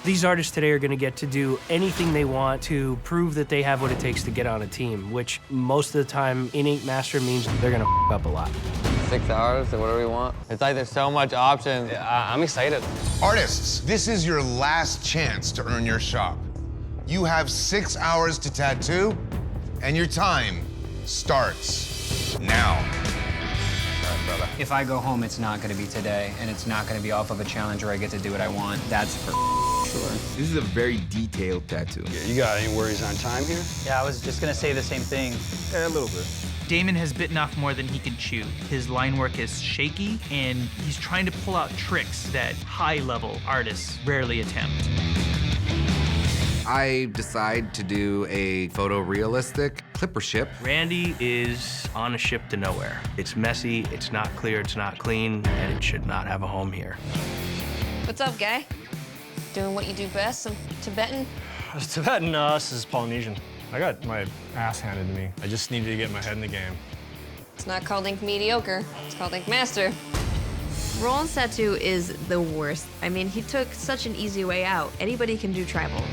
These artists today are gonna get to do anything they want to prove that they have what it takes to get on a team, which most of the time in Ink Master means they're gonna f up a lot. 6 hours or whatever we want. It's like there's so much options. I'm excited. Artists, this is your last chance to earn your shop. You have 6 hours to tattoo, and your time starts now. If I go home, it's not gonna be today, and it's not gonna be off of a challenge where I get to do what I want. That's for sure. This is a very detailed tattoo. Yeah, you got any worries on time here? Yeah, I was just gonna say the same thing. Yeah, a little bit. Damon has bitten off more than he can chew. His line work is shaky, and he's trying to pull out tricks that high-level artists rarely attempt. I decide to do a photorealistic clipper ship. Randy is on a ship to nowhere. It's messy, it's not clear, it's not clean, and it should not have a home here. What's up, guy? Doing what you do best, some Tibetan? Tibetan, us is Polynesian. I got my ass handed to me. I just needed to get my head in the game. It's not called Ink Mediocre, it's called Ink Master. Roland's tattoo is the worst. I mean, he took such an easy way out. Anybody can do tribal.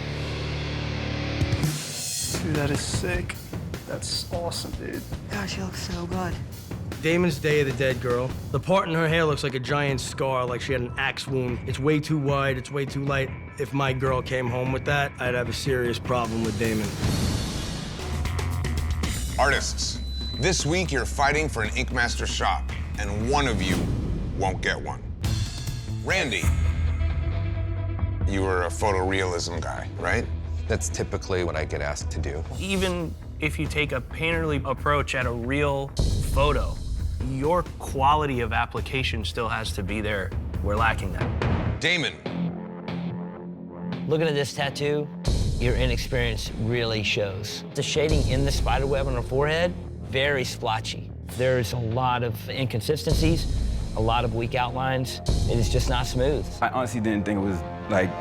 Dude, that is sick. That's awesome, dude. Gosh, he looks so good. Damon's Day of the Dead girl. The part in her hair looks like a giant scar, like she had an axe wound. It's way too wide, it's way too light. If my girl came home with that, I'd have a serious problem with Damon. Artists, this week you're fighting for an Ink Master shop, and one of you won't get one. Randy, you were a photorealism guy, right? That's typically what I get asked to do. Even if you take a painterly approach at a real photo, your quality of application still has to be there. We're lacking that. Damon. Looking at this tattoo, your inexperience really shows. The shading in the spiderweb on her forehead, very splotchy. There's a lot of inconsistencies, a lot of weak outlines. It is just not smooth. I honestly didn't think it was like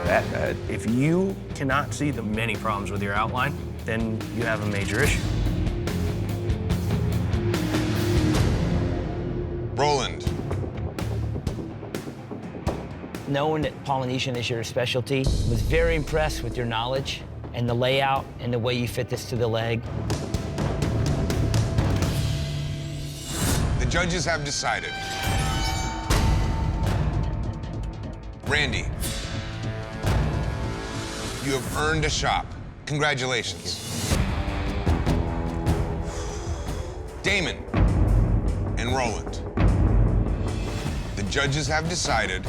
that bad. If you cannot see the many problems with your outline, then you have a major issue. Roland. Knowing that Polynesian is your specialty, was very impressed with your knowledge and the layout and the way you fit this to the leg. The judges have decided. Randy, you have earned a shop. Congratulations. Damon and Roland, the judges have decided.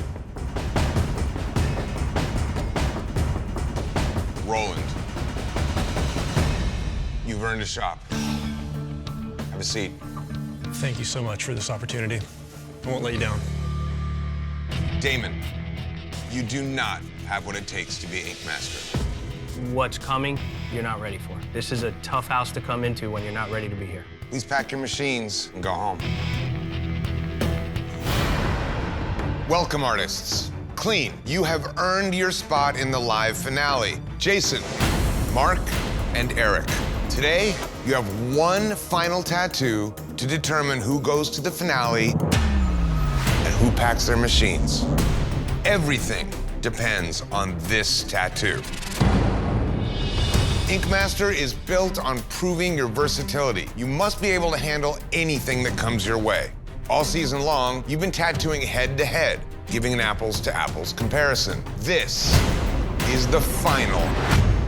Roland, you've earned a shop. Have a seat. Thank you so much for this opportunity. I won't let you down. Damon, you do not have what it takes to be Ink Master. What's coming, you're not ready for. This is a tough house to come into when you're not ready to be here. Please pack your machines and go home. Welcome, artists. Clean, you have earned your spot in the live finale. Jason, Mark, and Eric. Today, you have one final tattoo to determine who goes to the finale and who packs their machines. Everything depends on this tattoo. Ink Master is built on proving your versatility. You must be able to handle anything that comes your way. All season long, you've been tattooing head to head, giving an apples to apples comparison. This is the final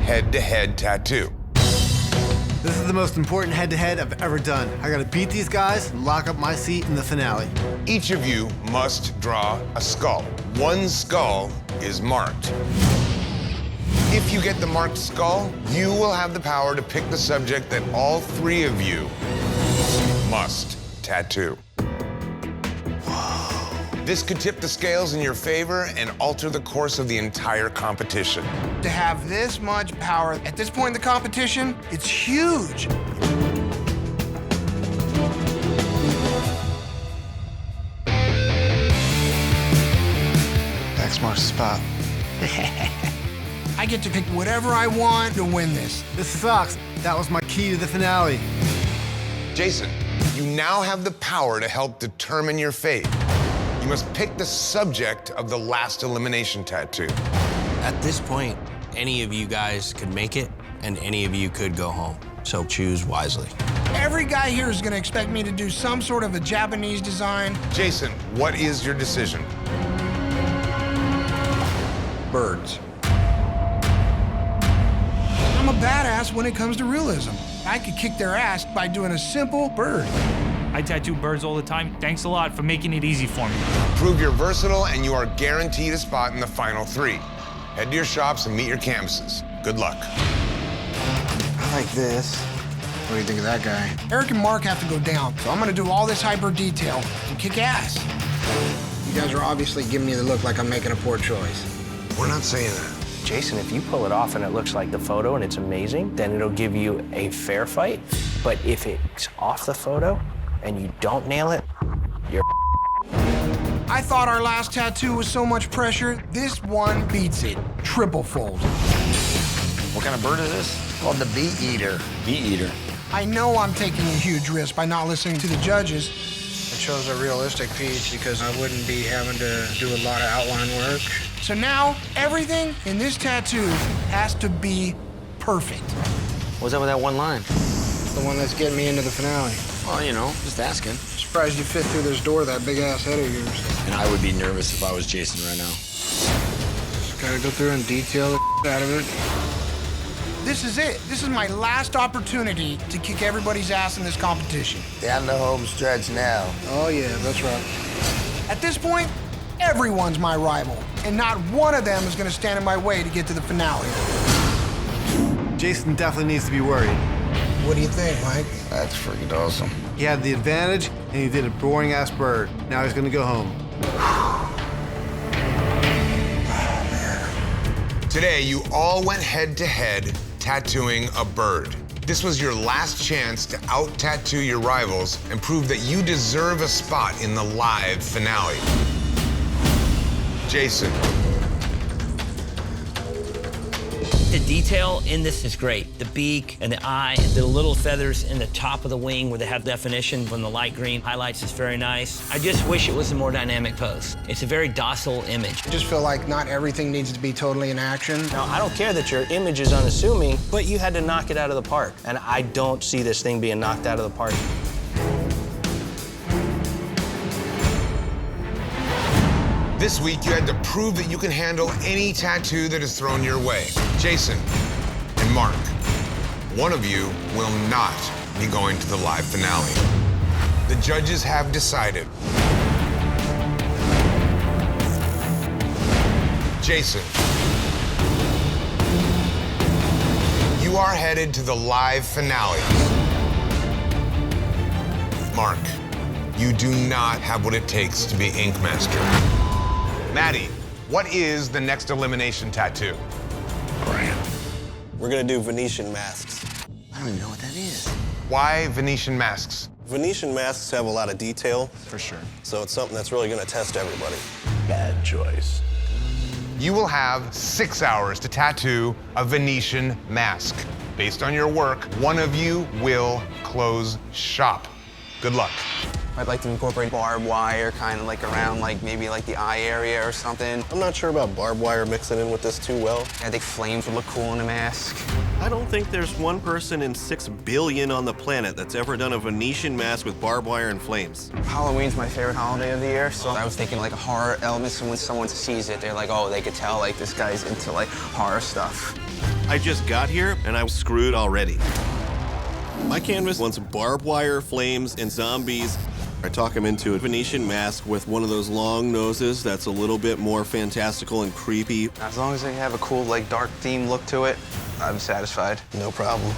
head-to-head tattoo. This is the most important head-to-head I've ever done. I gotta beat these guys and lock up my seat in the finale. Each of you must draw a skull. One skull is marked. If you get the marked skull, you will have the power to pick the subject that all three of you must tattoo. This could tip the scales in your favor and alter the course of the entire competition. To have this much power at this point in the competition, it's huge. X marks the spot. I get to pick whatever I want to win this. This sucks. That was my key to the finale. Jason, you now have the power to help determine your fate. You must pick the subject of the last elimination tattoo. At this point, any of you guys could make it, and any of you could go home. So choose wisely. Every guy here is gonna expect me to do some sort of a Japanese design. Jason, what is your decision? Birds. I'm a badass when it comes to realism. I could kick their ass by doing a simple bird. I tattoo birds all the time. Thanks a lot for making it easy for me. Prove you're versatile and you are guaranteed a spot in the final 3. Head to your shops and meet your canvases. Good luck. I like this. What do you think of that guy? Eric and Mark have to go down, so I'm gonna do all this hyper detail and kick ass. You guys are obviously giving me the look like I'm making a poor choice. We're not saying that. Jason, if you pull it off and it looks like the photo and it's amazing, then it'll give you a fair fight. But if it's off the photo and you don't nail it, you're I thought our last tattoo was so much pressure. This one beats it. Triple fold. What kind of bird is this? Called the bee eater. Bee eater. I know I'm taking a huge risk by not listening to the judges. I chose a realistic piece because I wouldn't be having to do a lot of outline work. So now, everything in this tattoo has to be perfect. What's up with that one line? The one that's getting me into the finale. Well, you know, just asking. Surprised you fit through this door, that big-ass head of yours. And I would be nervous if I was Jason right now. Just gotta go through and detail the out of it. This is it. This is my last opportunity to kick everybody's ass in this competition. Down the home stretch now. Oh, yeah, that's right. At this point, everyone's my rival, and not one of them is gonna stand in my way to get to the finale. Jason definitely needs to be worried. What do you think, Mike? That's freaking awesome. He had the advantage, and he did a boring-ass bird. Now he's gonna go home. Today, you all went head-to-head tattooing a bird. This was your last chance to out-tattoo your rivals and prove that you deserve a spot in the live finale. Jason. The detail in this is great. The beak and the eye, the little feathers in the top of the wing where they have definition when the light green highlights is very nice. I just wish it was a more dynamic pose. It's a very docile image. I just feel like not everything needs to be totally in action. Now, I don't care that your image is unassuming, but you had to knock it out of the park. And I don't see this thing being knocked out of the park. This week, you had to prove that you can handle any tattoo that is thrown your way. Jason and Mark, one of you will not be going to the live finale. The judges have decided. Jason, you are headed to the live finale. Mark, you do not have what it takes to be Ink Master. Maddie, what is the next elimination tattoo? We're gonna do Venetian masks. I don't even know what that is. Why Venetian masks? Venetian masks have a lot of detail. For sure. So it's something that's really gonna test everybody. Bad choice. You will have 6 hours to tattoo a Venetian mask. Based on your work, one of you will close shop. Good luck. I'd like to incorporate barbed wire kind of like around like maybe like the eye area or something. I'm not sure about barbed wire mixing in with this too well. I think flames would look cool in a mask. I don't think there's one person in 6 billion on the planet that's ever done a Venetian mask with barbed wire and flames. Halloween's my favorite holiday of the year, so I was thinking like a horror element, so when someone sees it, they're like, oh, they could tell like this guy's into like horror stuff. I just got here and I was screwed already. My canvas wants barbed wire, flames, and zombies. I talk him into a Venetian mask with one of those long noses that's a little bit more fantastical and creepy. As long as they have a cool like dark theme look to it, I'm satisfied. No problem.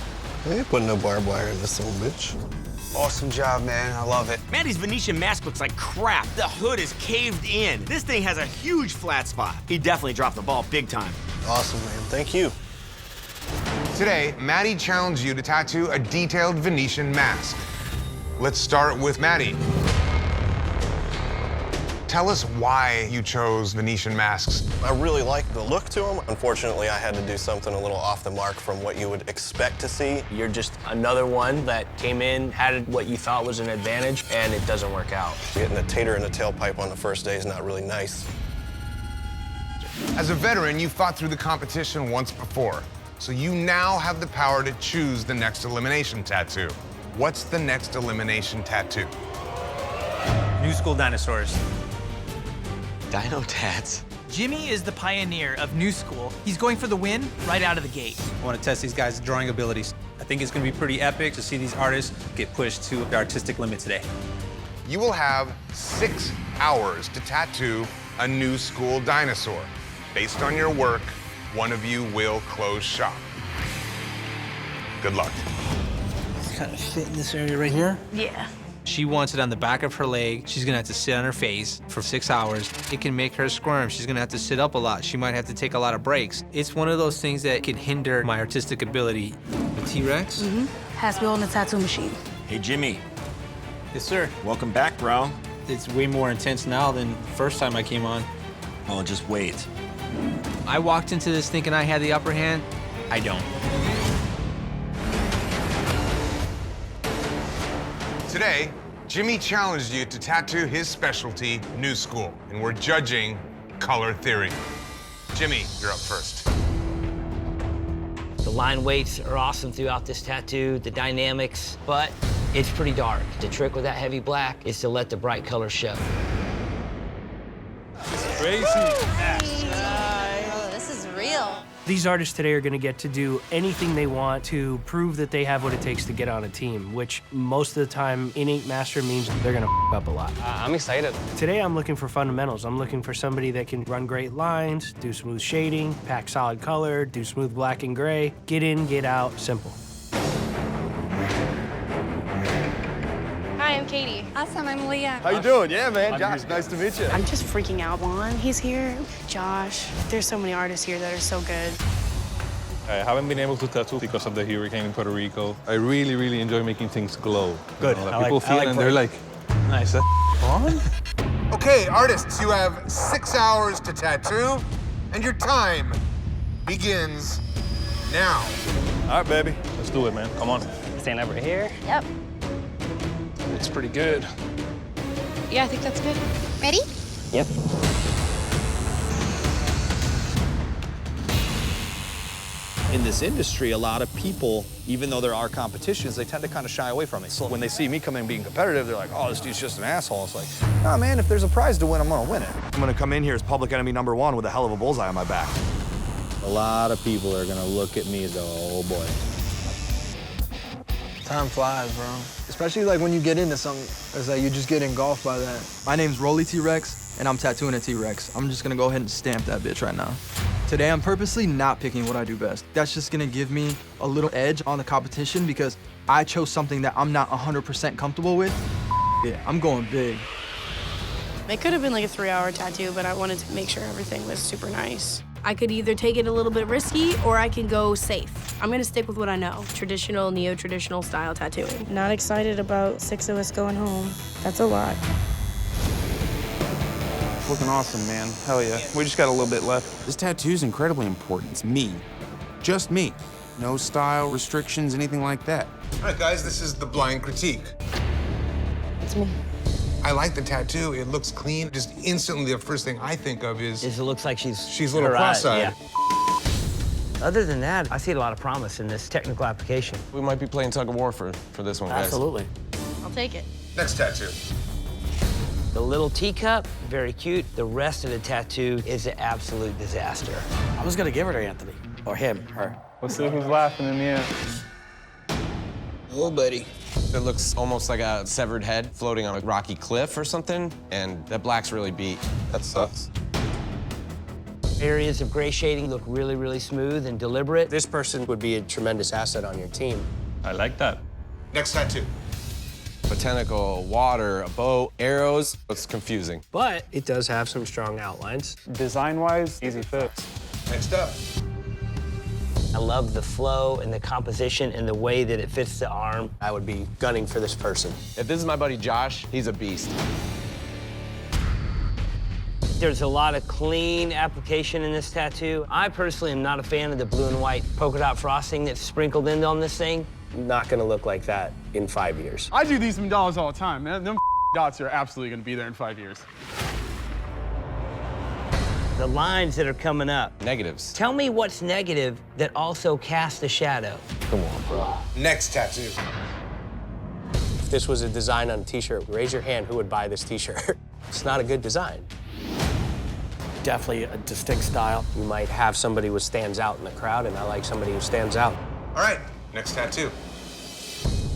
I ain't putting no barbed wire in this little bitch. Awesome job, man. I love it. Mandy's Venetian mask looks like crap. The hood is caved in. This thing has a huge flat spot. He definitely dropped the ball big time. Awesome, man. Thank you. Today, Maddie challenged you to tattoo a detailed Venetian mask. Let's start with Maddie. Tell us why you chose Venetian masks. I really like the look to them. Unfortunately, I had to do something a little off the mark from what you would expect to see. You're just another one that came in, had what you thought was an advantage, and it doesn't work out. Getting a tater in the tailpipe on the first day is not really nice. As a veteran, you fought through the competition once before, so you now have the power to choose the next elimination tattoo. What's the next elimination tattoo? New school dinosaurs. Dino tats. Jimmy is the pioneer of new school. He's going for the win right out of the gate. I want to test these guys' drawing abilities. I think it's going to be pretty epic to see these artists get pushed to the artistic limit today. You will have 6 hours to tattoo a new school dinosaur. Based on your work, one of you will close shop. Good luck. Kind of fit in this area right here. Yeah. She wants it on the back of her leg. She's gonna have to sit on her face for 6 hours. It can make her squirm. She's gonna have to sit up a lot. She might have to take a lot of breaks. It's one of those things that can hinder my artistic ability. The T-Rex? Mm-hmm. Has me on the tattoo machine. Hey, Jimmy. Yes, sir. Welcome back, bro. It's way more intense now than first time I came on. Oh, just wait. I walked into this thinking I had the upper hand. I don't. Today, Jimmy challenged you to tattoo his specialty, new school, and we're judging color theory. Jimmy, you're up first. The line weights are awesome throughout this tattoo, the dynamics, but it's pretty dark. The trick with that heavy black is to let the bright colors show. Crazy. Oh, this is real. These artists today are going to get to do anything they want to prove that they have what it takes to get on a team, which most of the time in Ink Master means they're going to up a lot. I'm excited. Today I'm looking for fundamentals. I'm looking for somebody that can run great lines, do smooth shading, pack solid color, do smooth black and gray, get in, get out, simple. Hi, I'm Katie. Awesome, I'm Leah. How you doing? Yeah, man. Josh, nice to meet you. I'm just freaking out. Juan, he's here. Josh. There's so many artists here that are so good. I haven't been able to tattoo because of the hurricane in Puerto Rico. I really, really enjoy making things glow. Good. You know, people feel it and they're like, nice. on? Okay, artists, you have 6 hours to tattoo, and your time begins now. All right, baby. Let's do it, man. Come on. Stand over here. Yep. It's pretty good. Yeah, I think that's good. Ready? Yep. In this industry, a lot of people, even though there are competitions, they tend to kind of shy away from it. So when they see me come in being competitive, they're like, oh, this dude's just an asshole. It's like, nah, man, if there's a prize to win, I'm gonna win it. I'm gonna come in here as public enemy #1 with a hell of a bullseye on my back. A lot of people are gonna look at me and go, oh boy. Time flies, bro. Especially like when you get into something, it's like you just get engulfed by that. My name's Rolly T-Rex, and I'm tattooing a T-Rex. I'm just gonna go ahead and stamp that bitch right now. Today, I'm purposely not picking what I do best. That's just gonna give me a little edge on the competition because I chose something that I'm not 100% comfortable with. Yeah, I'm going big. It could have been like a 3-hour tattoo, but I wanted to make sure everything was super nice. I could either take it a little bit risky or I can go safe. I'm gonna stick with what I know, traditional, neo-traditional style tattooing. Not excited about 6 of us going home. That's a lot. Looking awesome, man. Hell yeah. We just got a little bit left. This tattoo's incredibly important. It's me. Just me. No style, restrictions, anything like that. All right, guys, this is the blind critique. It's me. I like the tattoo. It looks clean. Just instantly, the first thing I think of is it looks like she's a little cross-eyed. Yeah. Other than that, I see a lot of promise in this technical application. We might be playing tug of war for this one, guys. Absolutely. I'll take it. Next tattoo. The little teacup, very cute. The rest of the tattoo is an absolute disaster. I was gonna give her to Anthony. Or him, her. Let's see who's laughing in the end. Oh, buddy. It looks almost like a severed head floating on a rocky cliff or something, and that black's really beat. That sucks. Areas of gray shading look really, really smooth and deliberate. This person would be a tremendous asset on your team. I like that. Next tattoo. Botanical, water, a boat, arrows. It's confusing. But it does have some strong outlines. Design-wise, easy fix. Next up. I love the flow and the composition and the way that it fits the arm. I would be gunning for this person. If this is my buddy Josh, he's a beast. There's a lot of clean application in this tattoo. I personally am not a fan of the blue and white polka dot frosting that's sprinkled in on this thing. Not gonna look like that in 5 years. I do these dolls all the time, man. Them dots are absolutely gonna be there in 5 years. The lines that are coming up. Negatives. Tell me what's negative that also casts a shadow. Come on, bro. Next tattoo. If this was a design on a t-shirt, raise your hand who would buy this t-shirt. It's not a good design. Definitely a distinct style. You might have somebody who stands out in the crowd, and I like somebody who stands out. All right, next tattoo.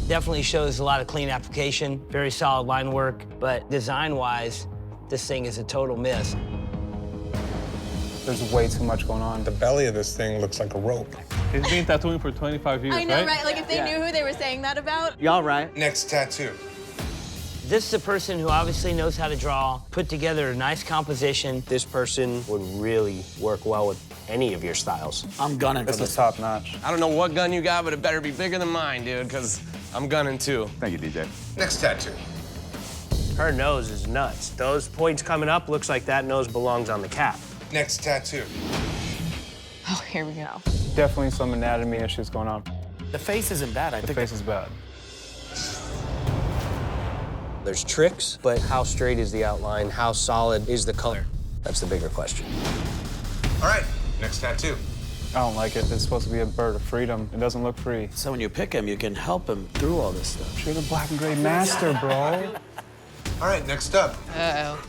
Definitely shows a lot of clean application, very solid line work, but design-wise, this thing is a total miss. There's way too much going on. The belly of this thing looks like a rope. He's been tattooing for 25 years, I know, right? right? Like if they knew who they were saying that about. Y'all right. Next tattoo. This is a person who obviously knows how to draw, put together a nice composition. This person would really work well with any of your styles. I'm gunning for This this. is top notch. I don't know what gun you got, but it better be bigger than mine, dude, because I'm gunning too. Thank you, DJ. Next tattoo. Her nose is nuts. Those points coming up looks like that nose belongs on the cap. Next tattoo. Oh, here we go. Definitely some anatomy issues going on. The face isn't bad. I The think face is bad. There's tricks, but how straight is the outline? How solid is the color? That's the bigger question. All right, next tattoo. I don't like it. It's supposed to be a bird of freedom. It doesn't look free. so when you pick him, you can help him through all this stuff. You're the black and gray master, bro. All right, next up. Uh-oh.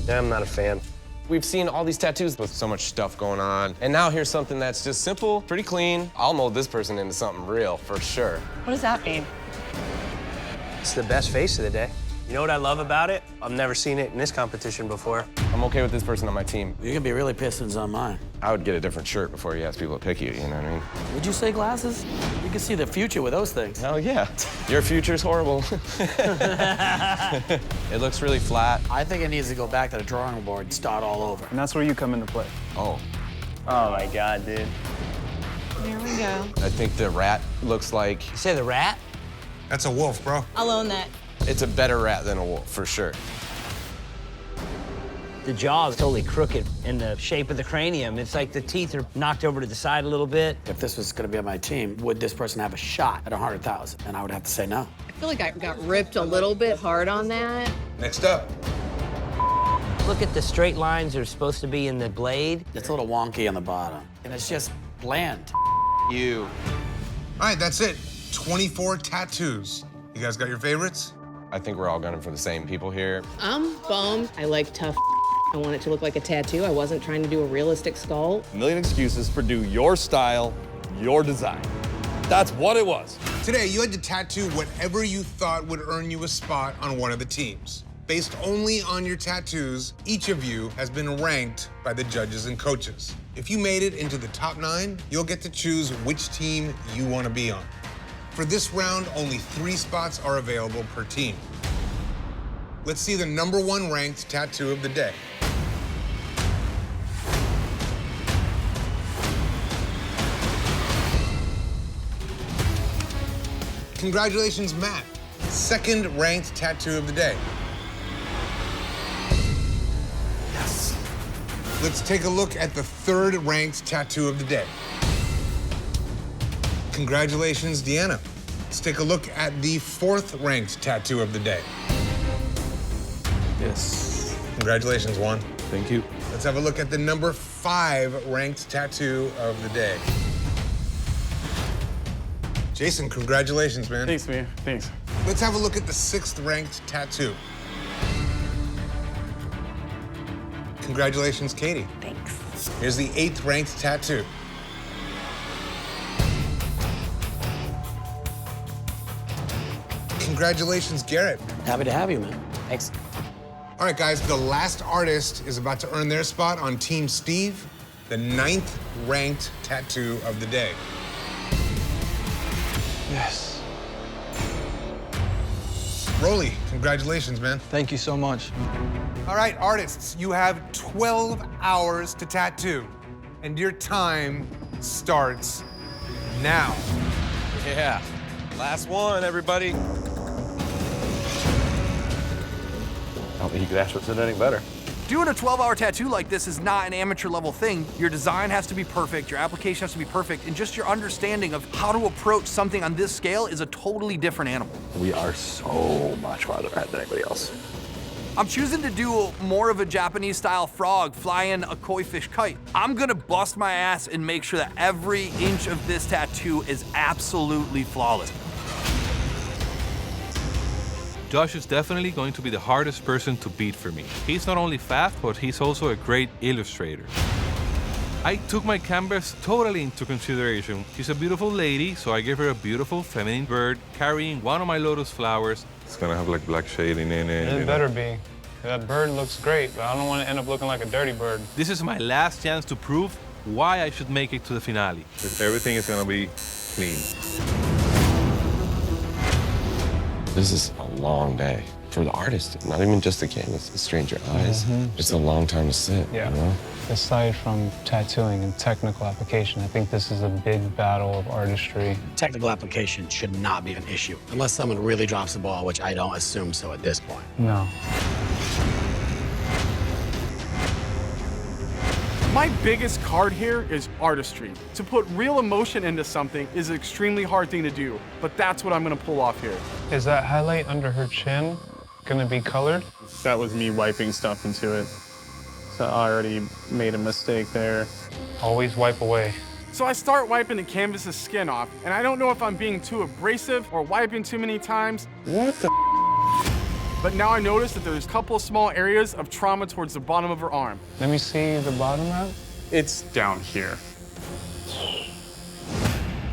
Yeah, I'm not a fan. We've seen all these tattoos with so much stuff going on, and now here's something that's just simple, pretty clean. I'll mold this person into something real, for sure. What does that mean? It's the best face of the day. You know what I love about it? I've never seen it in this competition before. I'm okay with this person on my team. You're gonna be really pissed when it's on mine. I would get a different shirt before you ask people to pick you know what I mean? Would you say glasses? You can see the future with those things. Hell yeah. Your future's horrible. It looks really flat. I think it needs to go back to the drawing board and start all over. And that's where you come into play. Oh. Oh my God, dude. Here we go. I think the rat looks like... You say the rat? That's a wolf, bro. I'll own that. It's a better rat than a wolf, for sure. The jaw is totally crooked in the shape of the cranium. It's like the teeth are knocked over to the side a little bit. If this was gonna be on my team, would this person have a shot at 100,000? And I would have to say no. I feel like I got ripped a little bit hard on that. Next up. Look at the straight lines that are supposed to be in the blade. It's a little wonky on the bottom. And it's just bland. You. All right, that's it. 24 tattoos. You guys got your favorites? I think we're all gunning for the same people here. I'm bummed. I like tough. I want it to look like a tattoo. I wasn't trying to do a realistic skull. A million excuses for do your style, your design. That's what it was. Today, you had to tattoo whatever you thought would earn you a spot on one of the teams. Based only on your tattoos, each of you has been ranked by the judges and coaches. If you made it into the top 9, you'll get to choose which team you want to be on. For this round, only 3 spots are available per team. Let's see the #1 ranked tattoo of the day. Congratulations, Matt. 2nd ranked tattoo of the day. Yes. Let's take a look at the 3rd ranked tattoo of the day. Congratulations, Deanna. Let's take a look at the 4th ranked tattoo of the day. Yes. Congratulations, Juan. Thank you. Let's have a look at the #5 ranked tattoo of the day. Jason, congratulations, man. Thanks, man. Thanks. Let's have a look at the 6th ranked tattoo. Congratulations, Katie. Thanks. Here's the 8th ranked tattoo. Congratulations, Garrett. Happy to have you, man. Thanks. All right, guys, the last artist is about to earn their spot on Team Steve, the 9th ranked tattoo of the day. Yes. Rolly, congratulations, man. Thank you so much. All right, artists, you have 12 hours to tattoo, and your time starts now. Yeah. Last one, everybody. I don't think you could ask what's anything better. Doing a 12-hour tattoo like this is not an amateur level thing. Your design has to be perfect, your application has to be perfect, and just your understanding of how to approach something on this scale is a totally different animal. We are so much farther ahead than anybody else. I'm choosing to do more of a Japanese-style frog flying a koi fish kite. I'm gonna bust my ass and make sure that every inch of this tattoo is absolutely flawless. Josh is definitely going to be the hardest person to beat for me. He's not only fast, but he's also a great illustrator. I took my canvas totally into consideration. She's a beautiful lady, so I gave her a beautiful feminine bird carrying one of my lotus flowers. It's gonna have like black shading in it. It better be. That bird looks great, but I don't want to end up looking like a dirty bird. This is my last chance to prove why I should make it to the finale. Everything is gonna be clean. This is a long day for the artist, not even just the canvas, the stranger eyes. It's a long time to sit, Yeah. you know? Aside from tattooing and technical application, I think this is a big battle of artistry. Technical application should not be an issue, unless someone really drops the ball, which I don't assume so at this point. No. My biggest card here is artistry. To put real emotion into something is an extremely hard thing to do, but that's what I'm gonna pull off here. Is that highlight under her chin gonna be colored? That was me wiping stuff into it. So I already made a mistake there. Always wipe away. So I start wiping the canvas's skin off, and I don't know if I'm being too abrasive or wiping too many times. What the? But now I notice that there's a couple of small areas of trauma towards the bottom of her arm. Let me see the bottom of it. It's down here.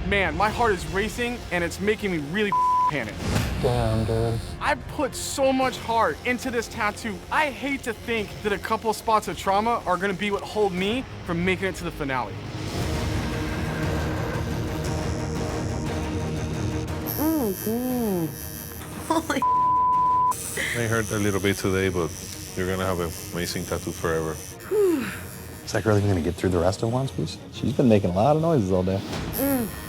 Man, my heart is racing, and it's making me really panic. Damn, dude. I put so much heart into this tattoo. I hate to think that a couple spots of trauma are gonna be what hold me from making it to the finale. Oh, good. Holy May hurt a little bit today, but you're gonna have an amazing tattoo forever. Is that really gonna get through the rest of One Piece? She's been making a lot of noises all day.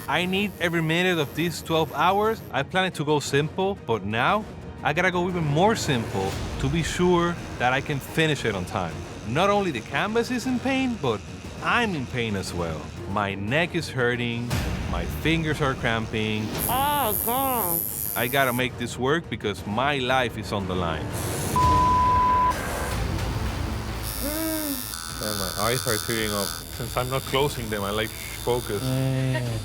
I need every minute of these 12 hours. I planned to go simple, but now I gotta go even more simple to be sure that I can finish it on time. Not only the canvas is in pain, but I'm in pain as well. My neck is hurting, my fingers are cramping. Oh, God. I gotta make this work because my life is on the line. And my eyes are tearing up. Since I'm not closing them, I like focus.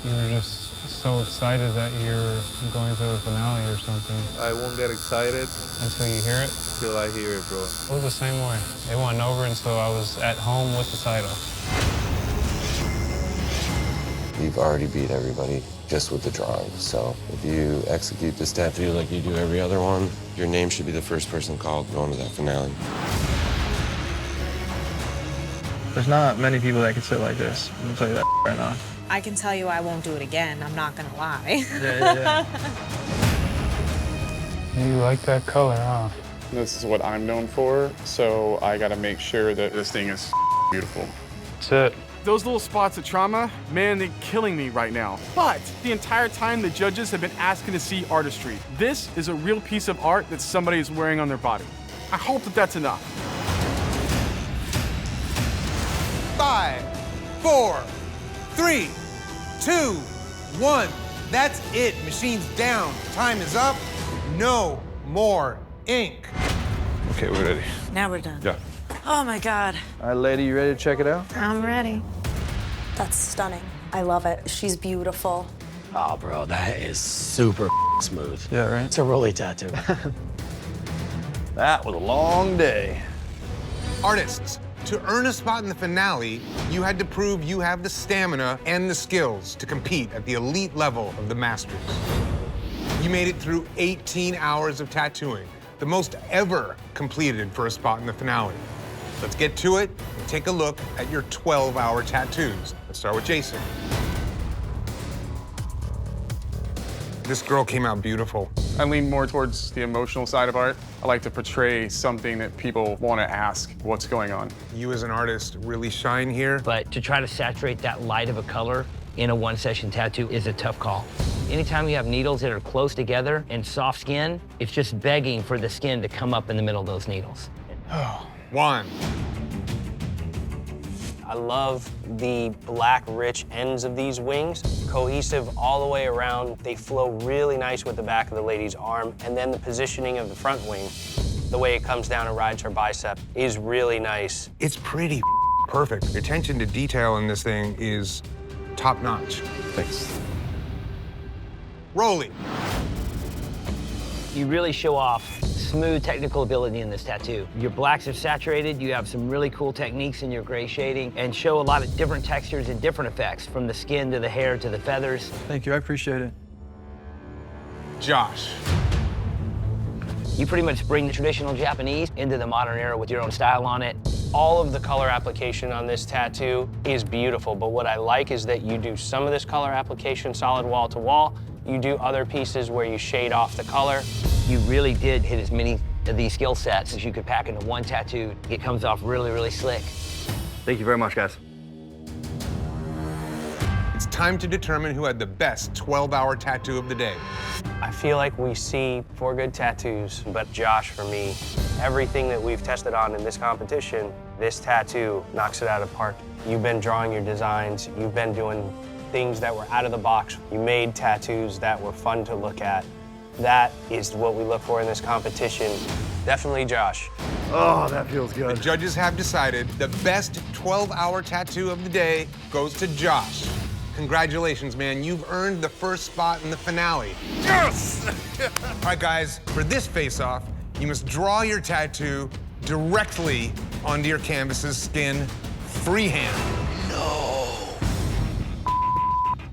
You're just so excited that you're going to the finale or something. I won't get excited Until you hear it? till I hear it, bro. It was the same way. It went over until I was at home with the title. You've already beat everybody just with the drawing. So if you execute this tattoo like you do every other one, your name should be the first person called going to that finale. There's not many people that can sit like this. I'm gonna tell you that right now. I can tell you I won't do it again. I'm not gonna lie. Yeah. You like that color, huh? This is what I'm known for, so I gotta make sure that this thing is beautiful. That's it. Those little spots of trauma, man, they're killing me right now. But the entire time, the judges have been asking to see artistry. This is a real piece of art that somebody is wearing on their body. I hope that that's enough. 5, 4, 3, 2, 1. That's it. Machine's down. Time is up. No more ink. Okay, we're ready. Now we're done. Yeah. Oh my God. All right, lady, you ready to check it out? I'm ready. That's stunning. I love it. She's beautiful. Oh, bro, that is super smooth. Yeah, right? It's a Rolly tattoo. That was a long day. Artists, to earn a spot in the finale, you had to prove you have the stamina and the skills to compete at the elite level of the Masters. You made it through 18 hours of tattooing, the most ever completed for a spot in the finale. Let's get to it and take a look at your 12-hour tattoos. Let's start with Jason. This girl came out beautiful. I lean more towards the emotional side of art. I like to portray something that people want to ask what's going on. You as an artist really shine here. But to try to saturate that light of a color in a one-session tattoo is a tough call. Anytime you have needles that are close together and soft skin, it's just begging for the skin to come up in the middle of those needles. Juan. I love the black, rich ends of these wings, cohesive all the way around. They flow really nice with the back of the lady's arm, and then the positioning of the front wing. The way it comes down and rides her bicep is really nice. It's pretty perfect. The attention to detail in this thing is top-notch. Thanks. Rolly. You really show off smooth technical ability in this tattoo. Your blacks are saturated, you have some really cool techniques in your gray shading, and show a lot of different textures and different effects, from the skin to the hair to the feathers. Thank you, I appreciate it. Josh. You pretty much bring the traditional Japanese into the modern era with your own style on it. All of the color application on this tattoo is beautiful, but what I like is that you do some of this color application solid wall to wall. You do other pieces where you shade off the color. You really did hit as many of these skill sets as you could pack into one tattoo. It comes off really, really slick. Thank you very much, guys. It's time to determine who had the best 12-hour tattoo of the day. I feel like we see 4 good tattoos, but Josh, for me, everything that we've tested on in this competition, this tattoo knocks it out of the park. You've been drawing your designs, you've been doing things that were out of the box. You made tattoos that were fun to look at. That is what we look for in this competition. Definitely Josh. Oh, that feels good. The judges have decided the best 12-hour tattoo of the day goes to Josh. Congratulations, man. You've earned the first spot in the finale. Yes! All right, guys, for this face-off, you must draw your tattoo directly onto your canvas's skin, freehand. No.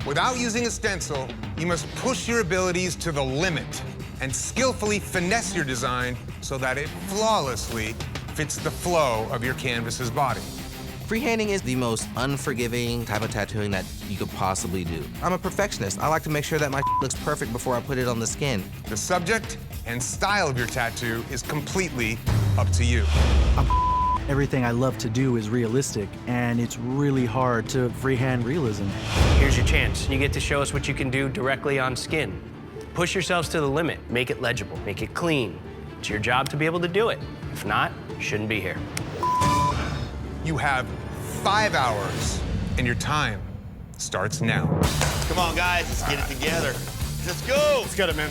Without using a stencil, you must push your abilities to the limit and skillfully finesse your design so that it flawlessly fits the flow of your canvas's body. Freehanding is the most unforgiving type of tattooing that you could possibly do. I'm a perfectionist. I like to make sure that my looks perfect before I put it on the skin. The subject and style of your tattoo is completely up to you. Everything I love to do is realistic, and it's really hard to freehand realism. Here's your chance. You get to show us what you can do directly on skin. Push yourselves to the limit. Make it legible. Make it clean. It's your job to be able to do it. If not, you shouldn't be here. You have 5 hours, and your time starts now. Come on, guys, let's get it together. Let's go. Let's get it, man.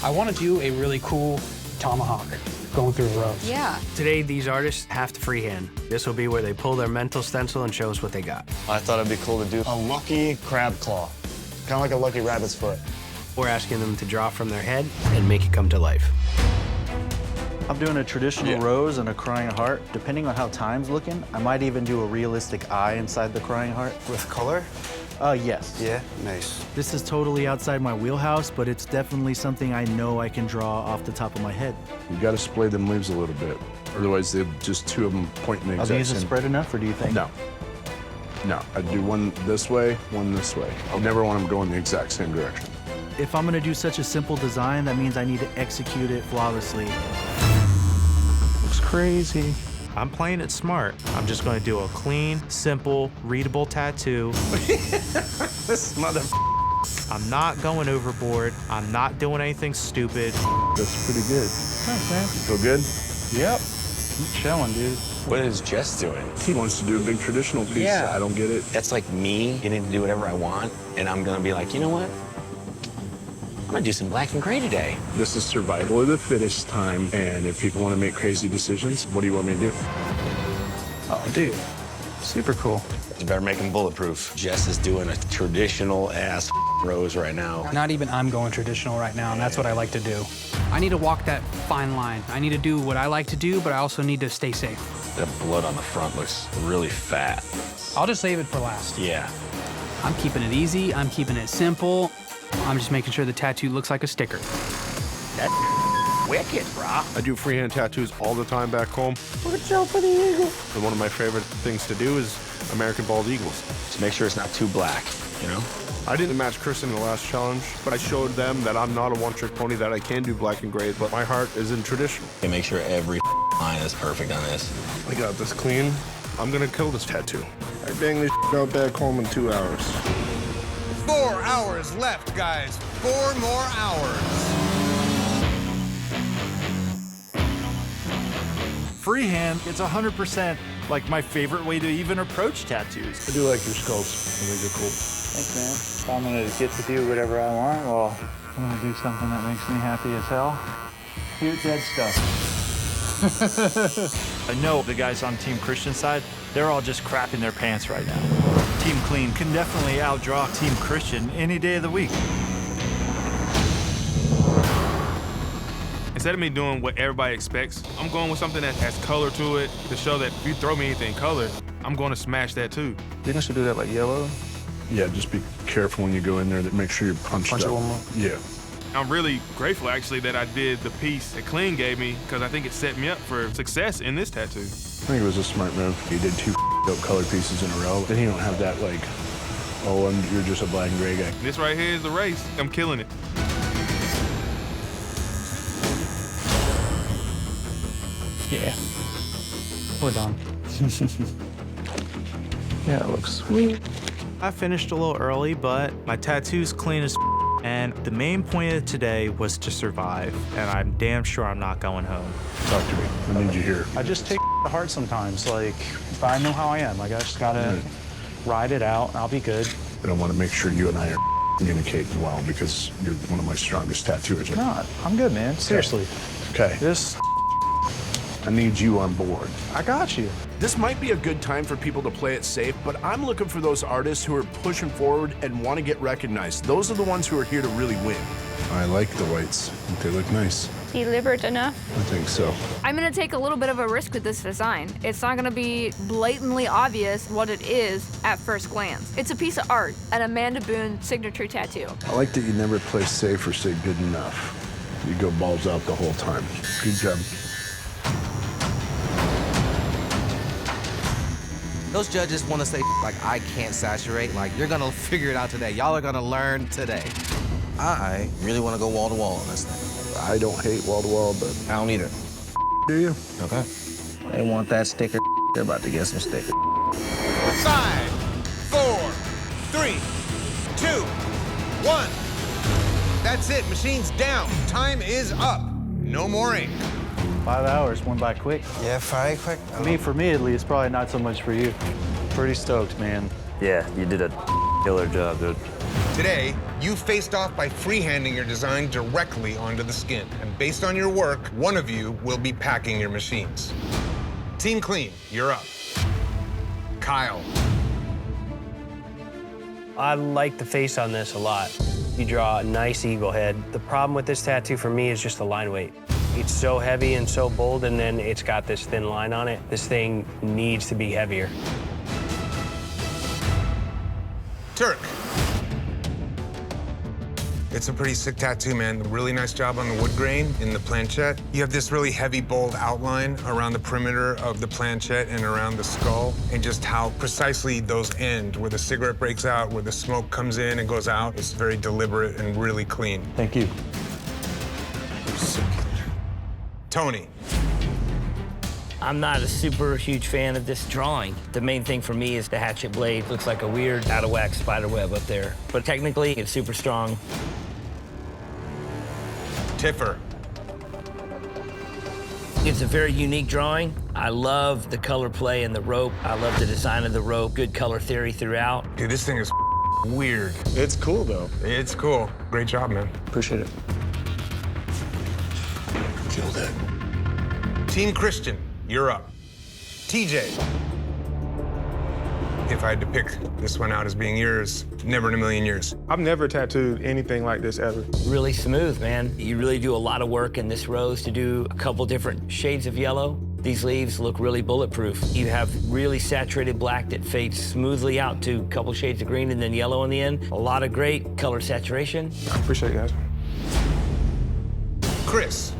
I want to do a really cool tomahawk going through the rows. Yeah. Today, these artists have to freehand. This will be where they pull their mental stencil and show us what they got. I thought it'd be cool to do a lucky crab claw, kind of like a lucky rabbit's foot. We're asking them to draw from their head and make it come to life. I'm doing a traditional rose and a crying heart. Depending on how time's looking, I might even do a realistic eye inside the crying heart. With color? Yes. Yeah, nice. This is totally outside my wheelhouse, but it's definitely something I know I can draw off the top of my head. You got to splay them leaves a little bit. Otherwise, they're just 2 of them pointing the exact same. Are these spread enough, or do you think? No. No, I'd do one this way, one this way. I never want them going the exact same direction. If I'm gonna do such a simple design, that means I need to execute it flawlessly. Looks crazy. I'm playing it smart. I'm just going to do a clean, simple, readable tattoo. This mother. I'm not going overboard. I'm not doing anything stupid. That's pretty good. Thanks, man. Feel good? Yep. I'm chilling, dude. What is Jess doing? He wants to do a big traditional piece. Yeah. I don't get it. That's like me getting to do whatever I want, and I'm gonna be like, you know what? I'm gonna do some black and gray today. This is survival of the fittest time, and if people want to make crazy decisions, what do you want me to do? Oh, dude. Super cool. You better make them bulletproof. Jess is doing a traditional ass rose right now. Not even I'm going traditional right now, and that's what I like to do. I need to walk that fine line. I need to do what I like to do, but I also need to stay safe. That blood on the front looks really fat. I'll just save it for last. Yeah. I'm keeping it easy. I'm keeping it simple. I'm just making sure the tattoo looks like a sticker. That's wicked, brah. I do freehand tattoos all the time back home. Watch out for the eagle. And one of my favorite things to do is American bald eagles. Just make sure it's not too black, you know? I didn't match Chris in the last challenge, but I showed them that I'm not a one-trick pony, that I can do black and gray, but my heart is in traditional. And make sure every line is perfect on this. I got this clean. I'm gonna kill this tattoo. I bang this out back home in 2 hours. 4 hours left, guys. 4 more hours. Freehand, it's 100% like my favorite way to even approach tattoos. I do like your skulls. I think they're cool. Thanks, man. If I'm gonna get to do whatever I want, well, I'm gonna do something that makes me happy as hell. Cute dead stuff. I know the guys on Team Christian's side, they're all just crapping their pants right now. Team Clean can definitely outdraw Team Christian any day of the week. Instead of me doing what everybody expects, I'm going with something that has color to it to show that if you throw me anything colored, I'm going to smash that too. Think I should do that like yellow? Yeah, just be careful when you go in there. That make sure you punch Punch it it one more? Yeah. I'm really grateful actually that I did the piece that Clean gave me because I think it set me up for success in this tattoo. I think it was a smart move. He did 2 dope color pieces in a row. Then he don't have that like, oh, you're just a black and gray guy. This right here is the race. I'm killing it. Yeah. We're done. Yeah, it looks sweet. I finished a little early, but my tattoo's clean as and the main point of today was to survive, and I'm damn sure I'm not going home. Talk to me. I need you here. I just take to heart sometimes. Like, I know how I am. Like, I just gotta ride it out, and I'll be good. But I want to make sure you and I are communicating well because you're one of my strongest tattooers. No, I'm good, man. Seriously. Okay. This. I need you on board. I got you. This might be a good time for people to play it safe, but I'm looking for those artists who are pushing forward and want to get recognized. Those are the ones who are here to really win. I like the whites. I think they look nice. Deliberate enough? I think so. I'm gonna take a little bit of a risk with this design. It's not gonna be blatantly obvious what it is at first glance. It's a piece of art, an Amanda Boone signature tattoo. I like that you never play safe or say good enough. You go balls out the whole time. Good job. Those judges want to say like, I can't saturate. Like, you're gonna figure it out today. Y'all are gonna learn today. I really want to go wall to wall on this thing. I don't hate wall to wall, but I don't either. do you? Okay. They want that sticker. They're about to get some stickers. 5, 4, 3, 2, 1. That's it. Machine's down. Time is up. No more ink. 5 hours went by quick. Yeah, very quick. I mean, for me at least, probably not so much for you. Pretty stoked, man. Yeah, you did a killer job, dude. Today, you faced off by freehanding your design directly onto the skin. And based on your work, one of you will be packing your machines. Team Clean, you're up. Kyle. I like the face on this a lot. You draw a nice eagle head. The problem with this tattoo for me is just the line weight. It's so heavy and so bold, and then it's got this thin line on it. This thing needs to be heavier. Turk. It's a pretty sick tattoo, man. Really nice job on the wood grain in the planchette. You have this really heavy, bold outline around the perimeter of the planchette and around the skull, and just how precisely those end, where the cigarette breaks out, where the smoke comes in and goes out. It's very deliberate and really clean. Thank you. Tony. I'm not a super huge fan of this drawing. The main thing for me is the hatchet blade. Looks like a weird, out-of-whack spider web up there. But technically, it's super strong. Tiffer. It's a very unique drawing. I love the color play in the rope. I love the design of the rope. Good color theory throughout. Dude, this thing is weird. It's cool, though. It's cool. Great job, man. Appreciate it. Killed it. Team Christian, you're up. TJ. If I had to pick this one out as being yours, never in a million years. I've never tattooed anything like this ever. Really smooth, man. You really do a lot of work in this rose to do a couple different shades of yellow. These leaves look really bulletproof. You have really saturated black that fades smoothly out to a couple shades of green and then yellow in the end. A lot of great color saturation. I appreciate it, guys. Chris.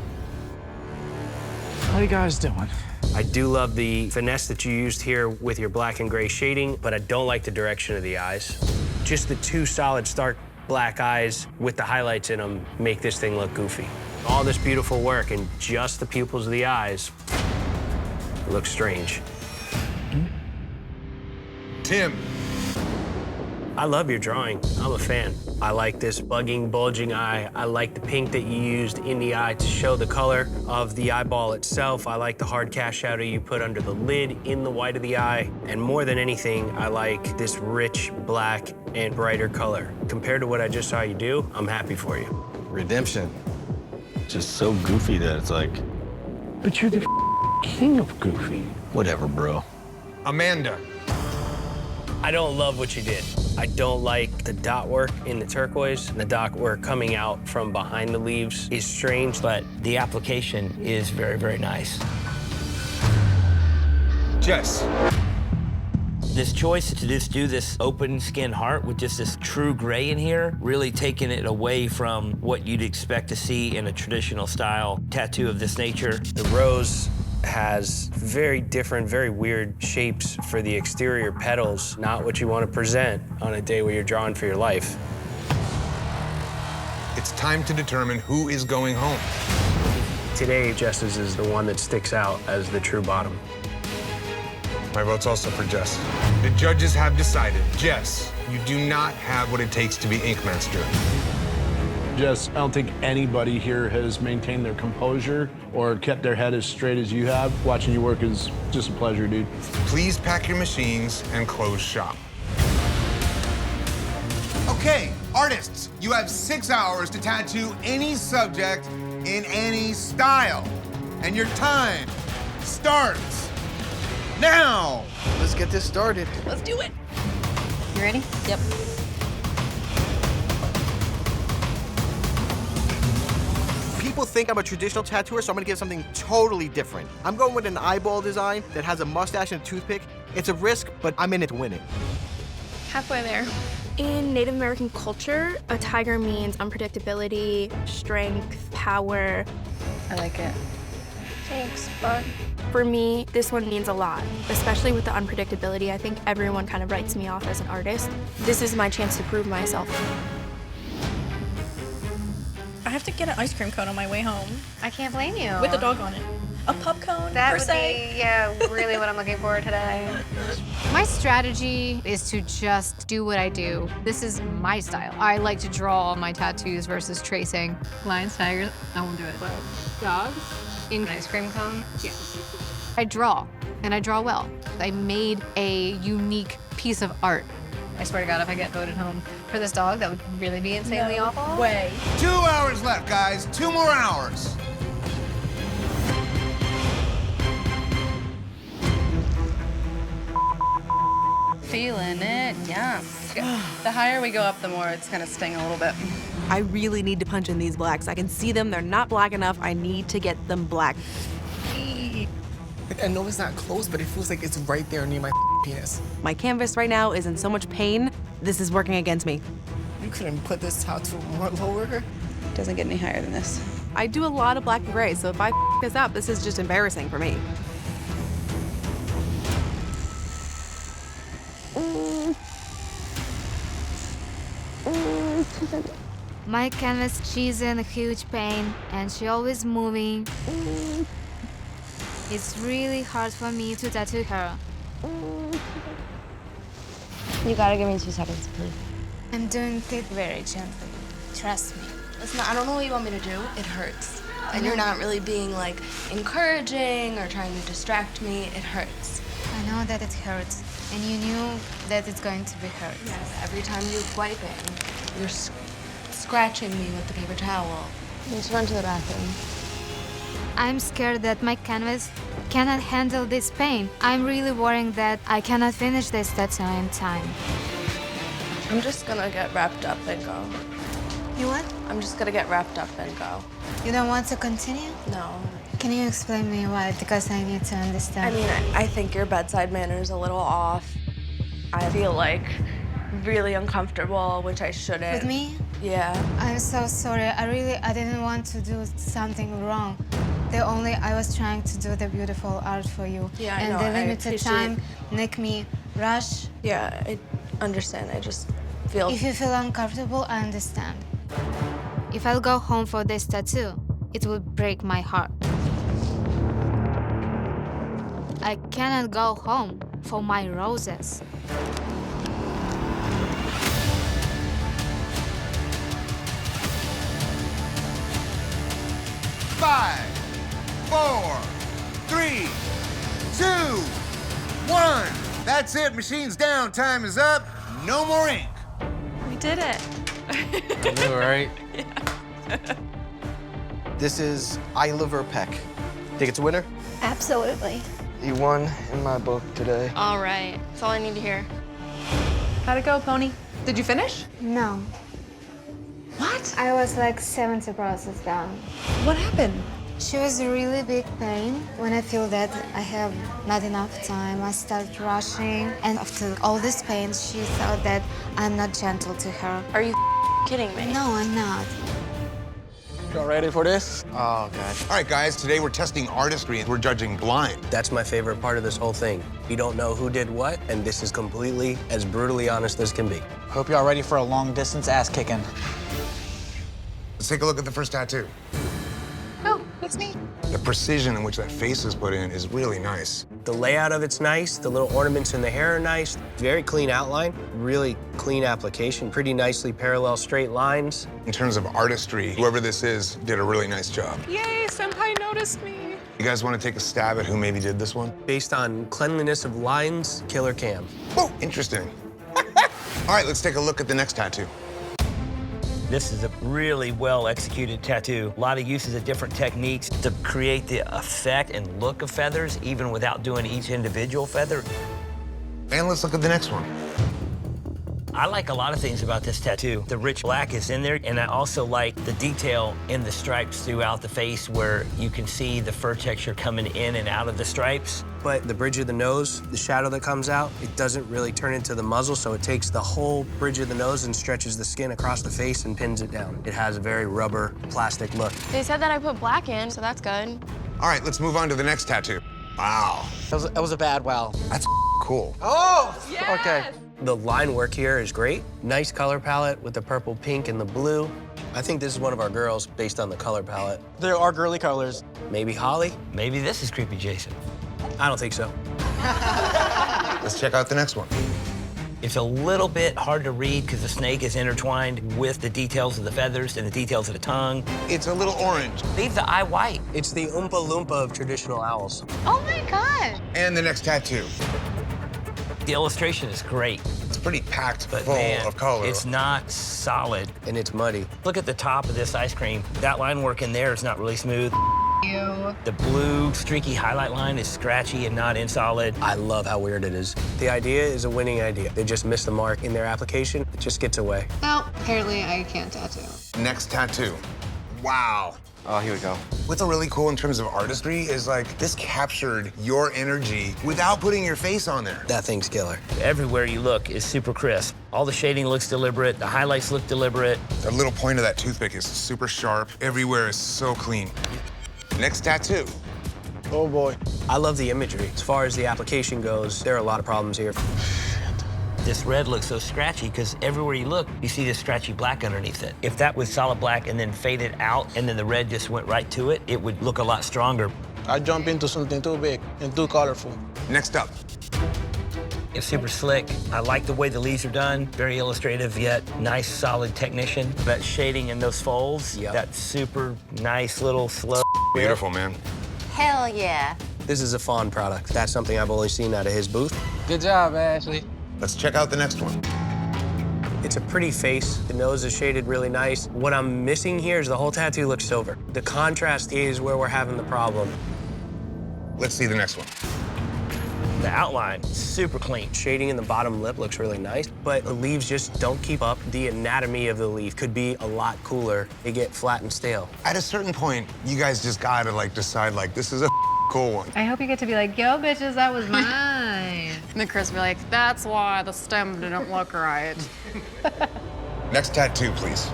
How you guys doing? I do love the finesse that you used here with your black and gray shading, but I don't like the direction of the eyes. Just the two solid, stark black eyes with the highlights in them make this thing look goofy. All this beautiful work and just the pupils of the eyes look strange. Tim. I love your drawing. I'm a fan. I like this bugging, bulging eye. I like the pink that you used in the eye to show the color of the eyeball itself. I like the hard cast shadow you put under the lid in the white of the eye. And more than anything, I like this rich black and brighter color. Compared to what I just saw you do, I'm happy for you. Redemption. just so goofy that it's like, but you're the king of goofy. Whatever, bro. Amanda. I don't love what you did. I don't like the dot work in the turquoise. The dot work coming out from behind the leaves is strange. But the application is very, very nice. Jess. This choice to just do this open skin heart with just this true gray in here, really taking it away from what you'd expect to see in a traditional style tattoo of this nature. The rose has very different, very weird shapes for the exterior petals, not what you want to present on a day where you're drawing for your life. It's time to determine who is going home. Today, Jess's is the one that sticks out as the true bottom. My vote's also for Jess. The judges have decided, Jess, you do not have what it takes to be Ink Master. Jess, I don't think anybody here has maintained their composure or kept their head as straight as you have. Watching you work is just a pleasure, dude. Please pack your machines and close shop. Okay, artists, you have 6 hours to tattoo any subject in any style. And your time starts now. Let's get this started. Let's do it. You ready? Yep. People think I'm a traditional tattooer, so I'm gonna give something totally different. I'm going with an eyeball design that has a mustache and a toothpick. It's a risk, but I'm in it to win it. Halfway there. In Native American culture, a tiger means unpredictability, strength, power. I like it. Thanks, bud. For me, this one means a lot, especially with the unpredictability. I think everyone kind of writes me off as an artist. This is my chance to prove myself. I have to get an ice cream cone on my way home. I can't blame you. With a dog on it. A pup cone, That per would se. be, yeah, really what I'm looking for today. My strategy is to just do what I do. This is my style. I like to draw my tattoos versus tracing. Lions, tigers, I won't do it. Dogs? In ice cream cone? Yeah. I draw, and I draw well. I made a unique piece of art. I swear to God, if I get voted home for this dog, that would really be insanely awful. Way. 2 hours left, guys. 2 more hours. Feeling it, yes. The higher we go up, the more it's gonna sting a little bit. I really need to punch in these blacks. I can see them, they're not black enough. I need to get them black. I know it's not close, but it feels like it's right there near my penis. My canvas right now is in so much pain. This is working against me. You couldn't put this tattoo more lower? Doesn't get any higher than this. I do a lot of black and gray, so if I this up, this is just embarrassing for me. My canvas, she's in a huge pain, and she always moving. It's really hard for me to tattoo her. You gotta give me 2 seconds, please. I'm doing it very gently. Trust me. Listen, I don't know what you want me to do. It hurts. And you're not really being, like, encouraging or trying to distract me. It hurts. I know that it hurts, and you knew that it's going to be hurt. Yes, every time you're wiping, you're scratching me with the paper towel. Let's run to the bathroom. I'm scared that my canvas cannot handle this pain. I'm really worrying that I cannot finish this tattoo in time. I'm just gonna get wrapped up and go. You what? I'm just gonna get wrapped up and go. You don't want to continue? No. Can you explain me why? Because I need to understand. I mean, I think your bedside manner is a little off. I feel like really uncomfortable, which I shouldn't. With me? Yeah. I'm so sorry. I didn't want to do something wrong. I was trying to do the beautiful art for you. Yeah, I and know, the I limited time appreciate- make me rush. Yeah, I understand. I just feel... If you feel uncomfortable, I understand. If I'll go home for this tattoo, it will break my heart. I cannot go home for my roses. Five, 4, 3, 2, 1. That's it. Machines down. Time is up. No more ink. We did it. I know, right? This is Oliver Peck. Think it's a winner? Absolutely. You won in my book today. All right. That's all I need to hear. How'd it go, Pony? Did you finish? No. What? I was like 70% down. What happened? She was a really big pain. When I feel that I have not enough time, I start rushing. And after all this pain, she thought that I'm not gentle to her. Are you kidding me? No, I'm not. Y'all ready for this? Oh, God. All right, guys, today we're testing artistry and we're judging blind. That's my favorite part of this whole thing. You don't know who did what, and this is completely as brutally honest as can be. Hope y'all ready for a long-distance ass-kicking. Let's take a look at the first tattoo. Oh, it's me. The precision in which that face is put in is really nice. The layout of it's nice, the little ornaments in the hair are nice, very clean outline, really clean application, pretty nicely parallel straight lines. In terms of artistry, whoever this is did a really nice job. Yay, Senpai noticed me. You guys want to take a stab at who maybe did this one? Based on cleanliness of lines, Killer Cam. Whoa, interesting. All right, let's take a look at the next tattoo. This is a really well-executed tattoo. A lot of uses of different techniques to create the effect and look of feathers, even without doing each individual feather. And let's look at the next one. I like a lot of things about this tattoo. The rich black is in there, and I also like the detail in the stripes throughout the face where you can see the fur texture coming in and out of the stripes. But the bridge of the nose, the shadow that comes out, it doesn't really turn into the muzzle, so it takes the whole bridge of the nose and stretches the skin across the face and pins it down. It has a very rubber, plastic look. They said that I put black in, so that's good. All right, let's move on to the next tattoo. Wow. That was a bad wow. That's cool. Oh! Yes! Okay. The line work here is great. Nice color palette with the purple, pink, and the blue. I think this is one of our girls based on the color palette. There are girly colors. Maybe Holly? Maybe this is Creepy Jason. I don't think so. Let's check out the next one. It's a little bit hard to read because the snake is intertwined with the details of the feathers and the details of the tongue. It's a little orange. Leave the eye white. It's the Oompa Loompa of traditional owls. Oh my God. And the next tattoo. The illustration is great. It's pretty packed But full man, of color. it's not solid. And it's muddy. Look at the top of this ice cream. That line work in there is not really smooth. You. The blue streaky highlight line is scratchy and not in solid. I love how weird it is. The idea is a winning idea. They just missed the mark in their application. It just gets away. Well, apparently I can't tattoo. Next tattoo. Wow. Oh, here we go. What's really cool in terms of artistry is like this captured your energy without putting your face on there. That thing's killer. Everywhere you look is super crisp. All the shading looks deliberate. The highlights look deliberate. The little point of that toothpick is super sharp. Everywhere is so clean. Next tattoo. Oh, boy. I love the imagery. As far as the application goes, there are a lot of problems here. This red looks so scratchy because everywhere you look, you see this scratchy black underneath it. If that was solid black and then faded out and then the red just went right to it, it would look a lot stronger. I jump into something too big and too colorful. Next up. It's super slick. I like the way the leaves are done. Very illustrative, yet nice, solid technician. That shading in those folds, that super nice little slow. Beautiful, man. Hell yeah. This is a Fawn product. That's something I've only seen out of his booth. Good job, Ashley. Let's check out the next one. It's a pretty face. The nose is shaded really nice. What I'm missing here is the whole tattoo looks silver. The contrast is where we're having the problem. Let's see the next one. The outline, super clean. Shading in the bottom lip looks really nice, but the leaves just don't keep up. The anatomy of the leaf could be a lot cooler. They get flat and stale. At a certain point, you guys just gotta like decide like this is a cool one. I hope you get to be like, yo, bitches, that was mine. And then Chris will be like, that's why the stem didn't look right. Next tattoo, please.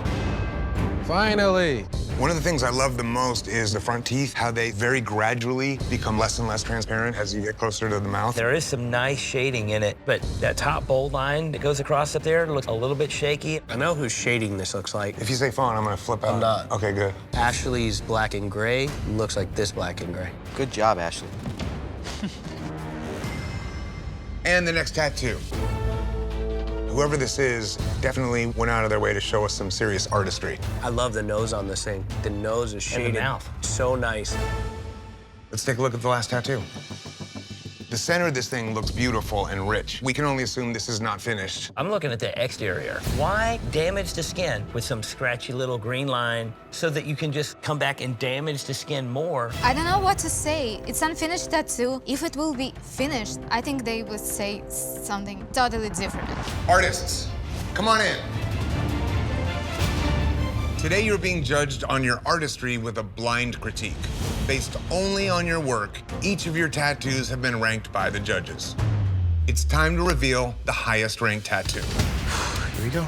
Finally. One of the things I love the most is the front teeth, how they very gradually become less and less transparent as you get closer to the mouth. There is some nice shading in it, but that top bold line that goes across up there looks a little bit shaky. I know whose shading this looks like. If you say Fawn, I'm gonna flip out. I'm not. Okay, good. Ashley's black and gray looks like this black and gray. Good job, Ashley. And the next tattoo. Whoever this is definitely went out of their way to show us some serious artistry. I love the nose on this thing. The nose is shaded. And the mouth. So nice. Let's take a look at the last tattoo. The center of this thing looks beautiful and rich. We can only assume this is not finished. I'm looking at the exterior. Why damage the skin with some scratchy little green line so that you can just come back and damage the skin more? I don't know what to say. It's unfinished tattoo. If it will be finished, I think they would say something totally different. Artists, come on in. Today you're being judged on your artistry with a blind critique. Based only on your work, each of your tattoos have been ranked by the judges. It's time to reveal the highest ranked tattoo. Here we go.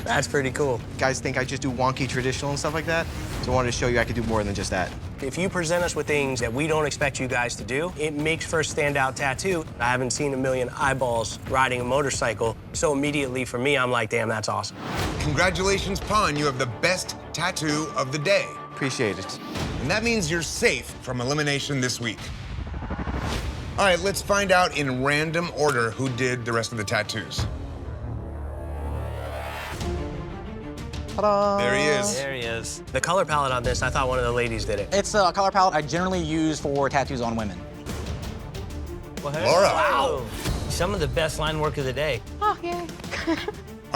That's pretty cool. Guys think I just do wonky traditional and stuff like that, so I wanted to show you I could do more than just that. If you present us with things that we don't expect you guys to do, it makes for a standout tattoo. I haven't seen a million eyeballs riding a motorcycle, so immediately for me, I'm like, damn, that's awesome. Congratulations, Pawn, you have the best tattoo of the day. Appreciate it. And that means you're safe from elimination this week. All right, let's find out in random order who did the rest of the tattoos. There he is. There he is. The color palette on this, I thought one of the ladies did it. It's a color palette I generally use for tattoos on women. Well, hey. Laura. Wow. Some of the best line work of the day. Oh, yeah. All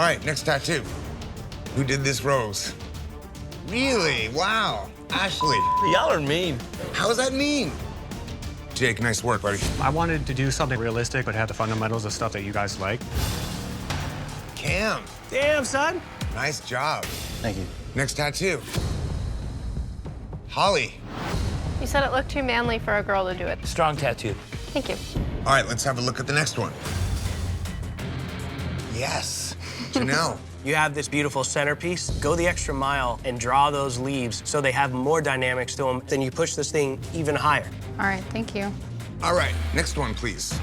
right, next tattoo. Who did this rose? Really? Wow. Ashley. Y'all are mean. How is that mean? Jake, nice work, buddy. I wanted to do something realistic, but have the fundamentals of stuff that you guys like. Cam. Damn, son. Nice job. Thank you. Next tattoo. Holly. You said it looked too manly for a girl to do it. Strong tattoo. Thank you. All right, let's have a look at the next one. Yes. Janelle. You have this beautiful centerpiece. Go the extra mile and draw those leaves so they have more dynamics to them. Then you push this thing even higher. All right, thank you. All right, next one, please.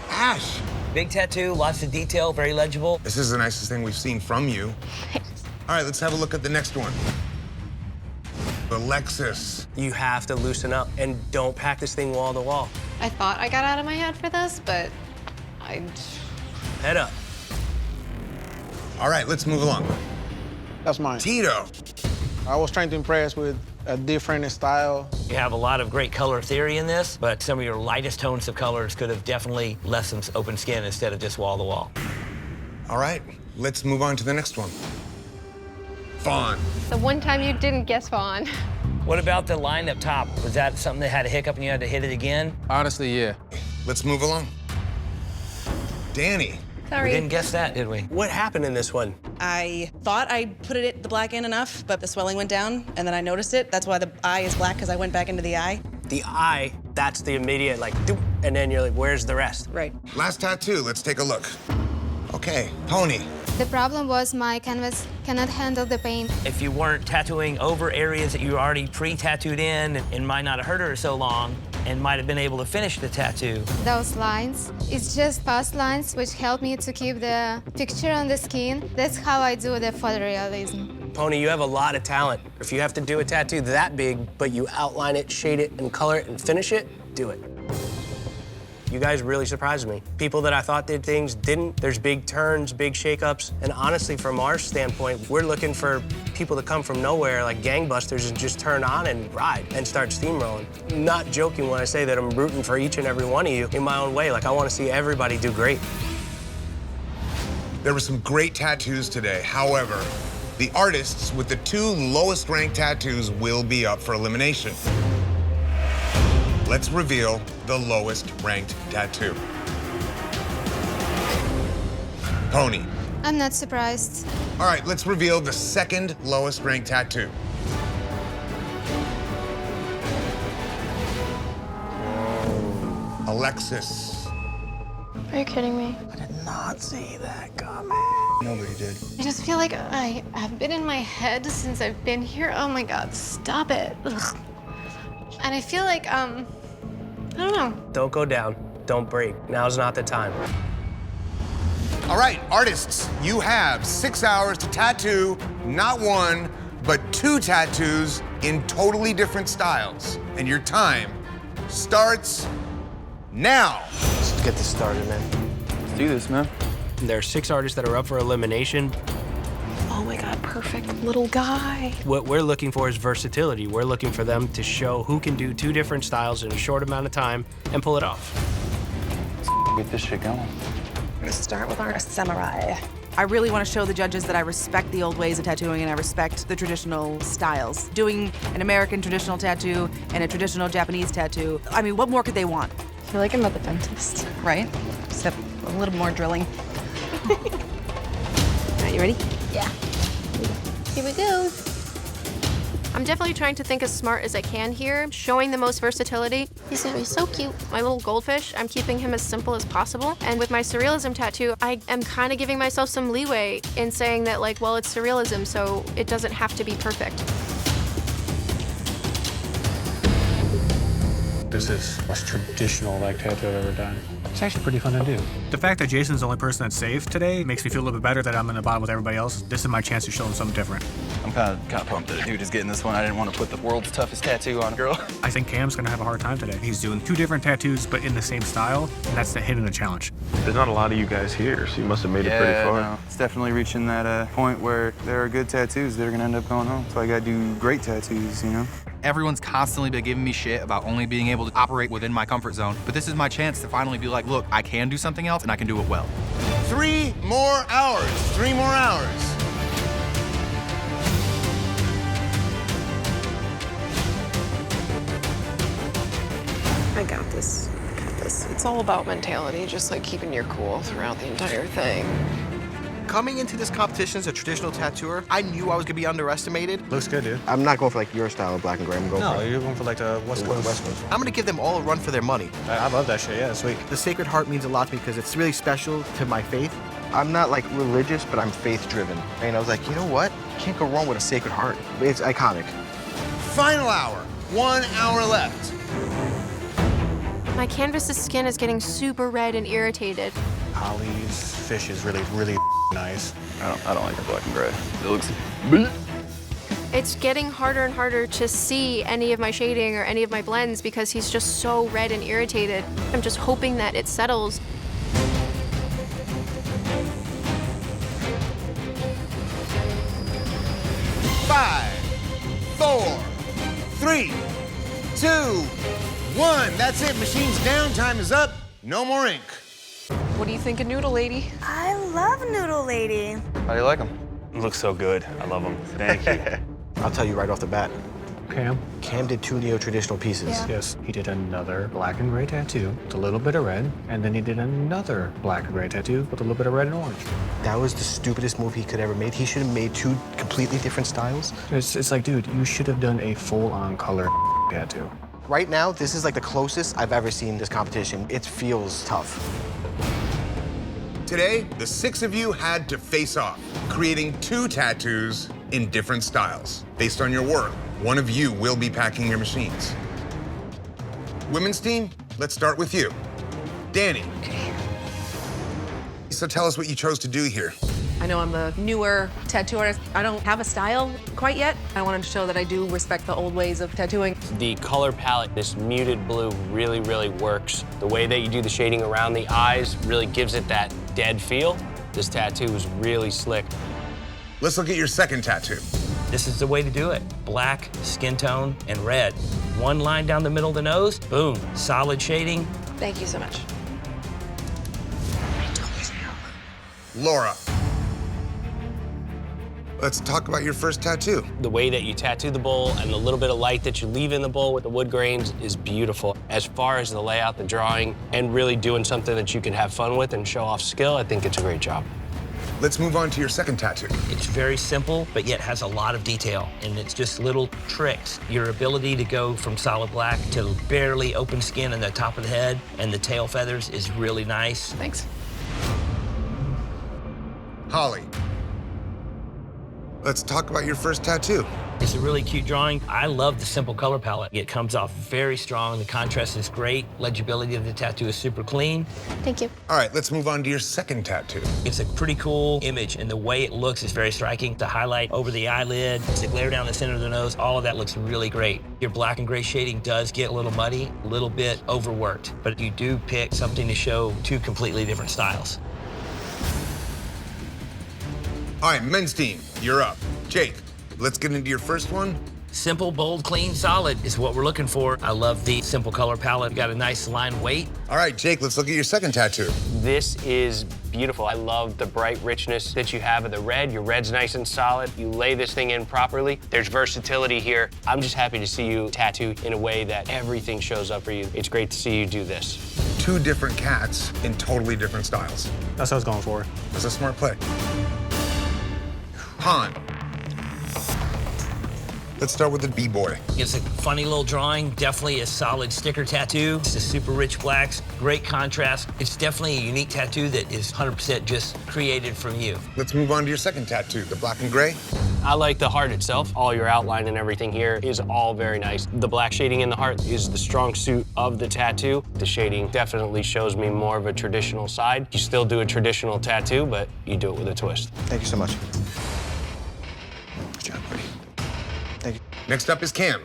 Ash. Big tattoo, lots of detail, very legible. This is the nicest thing we've seen from you. All right, let's have a look at the next one. Alexis. You have to loosen up and don't pack this thing wall to wall. I thought I got out of my head for this, but I... Head up. All right, let's move along. That's mine. Tito. I was trying to impress with a different style. You have a lot of great color theory in this, but some of your lightest tones of colors could have definitely left some open skin instead of just wall to wall. All right, let's move on to the next one. Fawn. The one time you didn't guess Fawn. What about the line up top? Was that something that had a hiccup and you had to hit it again? Honestly, yeah. Let's move along. Danny. Sorry. We didn't guess that, did we? What happened in this one? I thought I put the black in enough, but the swelling went down, and then I noticed it. That's why the eye is black, because I went back into the eye. The eye, that's the immediate, like, doop, and then you're like, where's the rest? Right. Last tattoo, let's take a look. Okay, Pony. The problem was my canvas cannot handle the paint. If you weren't tattooing over areas that you were already pre-tattooed in and might not have hurt her so long and might have been able to finish the tattoo. Those lines, it's just past lines which help me to keep the picture on the skin. That's how I do the photorealism. Pony, you have a lot of talent. If you have to do a tattoo that big, but you outline it, shade it, and color it, and finish it, do it. You guys really surprised me. People that I thought did things didn't. There's big turns, big shakeups, and honestly, from our standpoint, we're looking for people to come from nowhere, like gangbusters, and just turn on and ride and start steamrolling. I'm not joking when I say that I'm rooting for each and every one of you in my own way. Like, I want to see everybody do great. There were some great tattoos today. However, the artists with the 2 lowest ranked tattoos will be up for elimination. Let's reveal the lowest ranked tattoo. Pony. I'm not surprised. All right, let's reveal the 2nd lowest ranked tattoo. Alexis. Are you kidding me? I did not see that coming. Nobody did. I just feel like I have been in my head since I've been here. Oh my God, stop it. Ugh. And I feel like, I don't know. Don't go down. Don't break. Now's not the time. All right, artists, you have 6 hours to tattoo not 1, but 2 tattoos in totally different styles. And your time starts now. Let's get this started, man. Let's do this, man. There are 6 artists that are up for elimination. Oh my God, perfect little guy. What we're looking for is versatility. We're looking for them to show who can do 2 different styles in a short amount of time and pull it off. Get this shit going. We're gonna start with our samurai. I really want to show the judges that I respect the old ways of tattooing and I respect the traditional styles. Doing an American traditional tattoo and a traditional Japanese tattoo, I mean, what more could they want? I feel like I'm at the dentist. Right? Except a little more drilling. All right, you ready? Yeah. Here we go. I'm definitely trying to think as smart as I can here, showing the most versatility. He's gonna be so cute. My little goldfish, I'm keeping him as simple as possible. And with my surrealism tattoo, I am kind of giving myself some leeway in saying that, like, well, it's surrealism, so it doesn't have to be perfect. This is the most traditional tattoo I've ever done. It's actually pretty fun to do. The fact that Jason's the only person that's safe today makes me feel a little bit better that I'm in the bottom with everybody else. This is my chance to show them something different. I'm kind of pumped that dude is getting this one. I didn't want to put the world's toughest tattoo on a girl. I think Cam's gonna have a hard time today. He's doing 2 different tattoos, but in the same style, and that's the hit of the challenge. There's not a lot of you guys here, so you must have made it pretty far. No. It's definitely reaching that point where there are good tattoos that are gonna end up going home. So I gotta do great tattoos, you know? Everyone's constantly been giving me shit about only being able to operate within my comfort zone, but this is my chance to finally be like, look, I can do something else and I can do it well. 3 more hours. 3 more hours. I got this. I got this. It's all about mentality, just like keeping your cool throughout the entire thing. Coming into this competition as a traditional tattooer, I knew I was gonna be underestimated. Looks good, dude. I'm not going for your style of black and gray. I'm going for you're going for the West Coast. I'm gonna give them all a run for their money. I love that shit, yeah, sweet. The Sacred Heart means a lot to me because it's really special to my faith. I'm not religious, but I'm faith driven. And I was like, you know what? Can't go wrong with a Sacred Heart. It's iconic. Final hour. 1 hour left. My canvas's skin is getting super red and irritated. Holly's fish is really, really nice. I don't like the black and gray. It looks... It's getting harder and harder to see any of my shading or any of my blends because he's just so red and irritated. I'm just hoping that it settles. Five, 4, 3, 2, 1. That's it. Machine's down. Time is up. No more ink. What do you think of Noodle Lady? I love Noodle Lady. How do you like them? Looks so good. I love them. Thank you. I'll tell you right off the bat. Cam did 2 neo-traditional pieces. Yeah. Yes, he did another black and gray tattoo with a little bit of red, and then he did another black and gray tattoo with a little bit of red and orange. That was the stupidest move he could ever made. He should have made 2 completely different styles. It's like, dude, you should have done a full-on color tattoo. Right now, this is the closest I've ever seen this competition. It feels tough. Today, the 6 of you had to face off, creating 2 tattoos in different styles. Based on your work, one of you will be packing your machines. Women's team, let's start with you. Danny. Okay. So tell us what you chose to do here. I know I'm the newer tattoo artist. I don't have a style quite yet. I wanted to show that I do respect the old ways of tattooing. The color palette, this muted blue, really, really works. The way that you do the shading around the eyes really gives it that dead feel. This tattoo is really slick. Let's look at your second tattoo. This is the way to do it. Black, skin tone, and red. 1 line down the middle of the nose, boom, solid shading. Thank you so much. Laura. Let's talk about your first tattoo. The way that you tattoo the bowl and the little bit of light that you leave in the bowl with the wood grains is beautiful. As far as the layout, the drawing, and really doing something that you can have fun with and show off skill, I think it's a great job. Let's move on to your second tattoo. It's very simple, but yet has a lot of detail, and it's just little tricks. Your ability to go from solid black to barely open skin in the top of the head and the tail feathers is really nice. Thanks. Holly. Let's talk about your first tattoo. It's a really cute drawing. I love the simple color palette. It comes off very strong. The contrast is great. Legibility of the tattoo is super clean. Thank you. All right, let's move on to your second tattoo. It's a pretty cool image, and the way it looks is very striking. The highlight over the eyelid, the glare down the center of the nose, all of that looks really great. Your black and gray shading does get a little muddy, a little bit overworked, but you do pick something to show 2 completely different styles. All right, men's team, you're up. Jake, let's get into your first one. Simple, bold, clean, solid is what we're looking for. I love the simple color palette. Got a nice line weight. All right, Jake, let's look at your second tattoo. This is beautiful. I love the bright richness that you have of the red. Your red's nice and solid. You lay this thing in properly. There's versatility here. I'm just happy to see you tattoo in a way that everything shows up for you. It's great to see you do this. 2 different cats in totally different styles. That's what I was going for. That's a smart play. Han. Let's start with the B-boy. It's a funny little drawing, definitely a solid sticker tattoo. It's a super rich blacks, great contrast. It's definitely a unique tattoo that is 100% just created from you. Let's move on to your second tattoo, the black and gray. I like the heart itself. All your outline and everything here is all very nice. The black shading in the heart is the strong suit of the tattoo. The shading definitely shows me more of a traditional side. You still do a traditional tattoo, but you do it with a twist. Thank you so much. Good job, buddy. Thank you. Next up is Cam.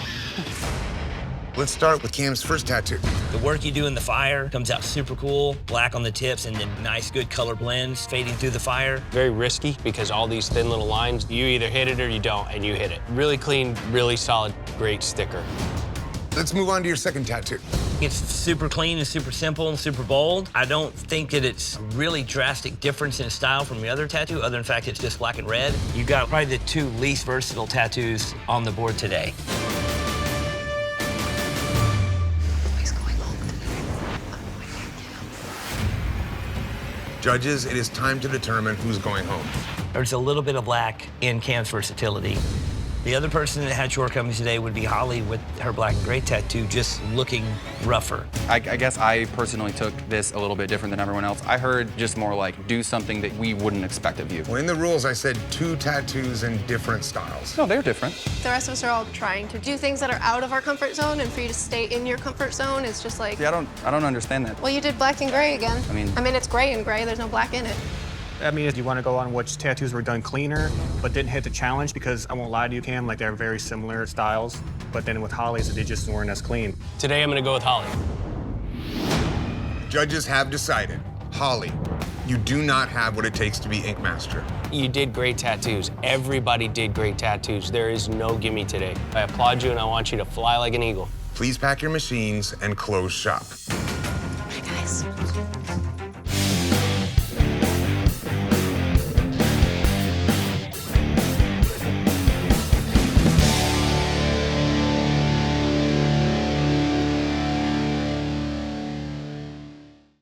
Let's start with Cam's first tattoo. The work you do in the fire comes out super cool. Black on the tips and then nice, good color blends fading through the fire. Very risky because all these thin little lines, you either hit it or you don't, and you hit it. Really clean, really solid, great sticker. Let's move on to your second tattoo. It's super clean and super simple and super bold. I don't think that it's a really drastic difference in style from the other tattoo, other than the fact it's just black and red. You got probably the 2 least versatile tattoos on the board today. Judges, it is time to determine who's going home. There's a little bit of lack in Cam's versatility. The other person that had shortcomings today would be Holly with her black and gray tattoo, just looking rougher. I guess I personally took this a little bit different than everyone else. I heard just more like, do something that we wouldn't expect of you. Well, in the rules, I said 2 tattoos in different styles. No, they're different. The rest of us are all trying to do things that are out of our comfort zone, and for you to stay in your comfort zone is just like... Yeah, I don't understand that. Well, you did black and gray again. I mean, it's gray and gray. There's no black in it. I mean, if you want to go on which tattoos were done cleaner, but didn't hit the challenge, because I won't lie to you, Cam, like they're very similar styles, but then with Holly's, they just weren't as clean. Today, I'm gonna go with Holly. Judges have decided. Holly, you do not have what it takes to be Ink Master. You did great tattoos. Everybody did great tattoos. There is no gimme today. I applaud you, and I want you to fly like an eagle. Please pack your machines and close shop. Hi, guys.